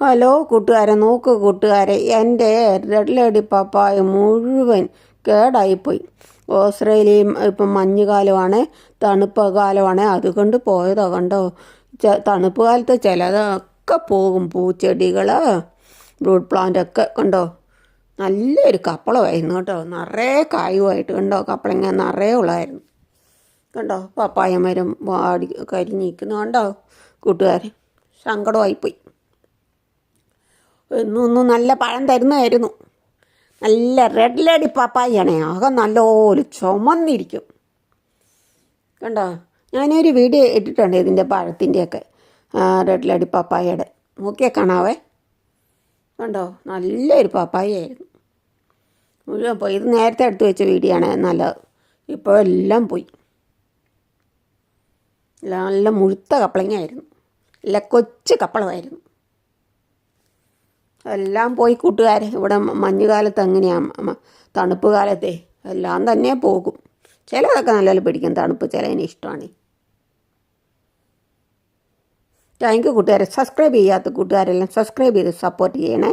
Hello കൂട്ടുകാരെ, നോക്ക് കൂട്ടുകാരെ, എൻ്റെ റെഡ് ലേഡി പപ്പായ മുഴുവൻ കേടായിപ്പോയി. ഓസ്ട്രേലിയയും ഇപ്പം മഞ്ഞുകാലമാണ്, തണുപ്പ് കാലമാണ്, അതുകൊണ്ട് പോയതോ കണ്ടോ. തണുപ്പ് കാലത്ത് ചിലതൊക്കെ പോകും, പൂച്ചെടികൾ, ഫ്രൂട്ട് പ്ലാന്റ് ഒക്കെ കണ്ടോ. നല്ലൊരു കപ്പളമായിരുന്നു കേട്ടോ, നിറയെ കായുമായിട്ട് കണ്ടോ. കപ്പളങ്ങ നിറയെ ഉള്ളായിരുന്നു കണ്ടോ. പപ്പായ മരം വാടി കരിഞ്ഞിരിക്കുന്നു കണ്ടോ കൂട്ടുകാരെ. സങ്കടമായിപ്പോയി. എന്നൊന്നും നല്ല പഴം തരുന്നതായിരുന്നു. നല്ല റെഡ് ലേഡി പപ്പായയാണേ, ആകെ നല്ലപോലെ ചുമന്നിരിക്കും കണ്ടോ. ഞാനൊരു വീഡിയോ ഇട്ടിട്ടുണ്ട് ഇതിൻ്റെ പഴത്തിൻ്റെയൊക്കെ, റെഡ് ലേഡി പപ്പായയുടെ. നോക്കിയാൽ കാണാവേ കണ്ടോ. നല്ലൊരു പപ്പായയായിരുന്നു. മുഴുവൻ പോയി. ഇത് നേരത്തെ എടുത്ത് വെച്ച വീഡിയോ ആണ് നല്ലത്. ഇപ്പോഴെല്ലാം പോയി. നല്ല മുഴുത്ത കപ്പളങ്ങയായിരുന്നു, നല്ല കൊച്ചു കപ്പളമായിരുന്നു. എല്ലാം പോയി കൂട്ടുകാരെ. ഇവിടെ മഞ്ഞുകാലത്ത് എങ്ങനെയാണ്, തണുപ്പ് കാലത്തെ എല്ലാം തന്നെ പോകും. ചിലതൊക്കെ നല്ലപോലെ പിടിക്കും, തണുപ്പ് ചിലതിന് ഇഷ്ടമാണ്. താങ്ക് യു കൂട്ടുകാരെ. സബ്സ്ക്രൈബ് ചെയ്യാത്ത കൂട്ടുകാരെല്ലാം സബ്സ്ക്രൈബ് ചെയ്ത് സപ്പോർട്ട് ചെയ്യണേ.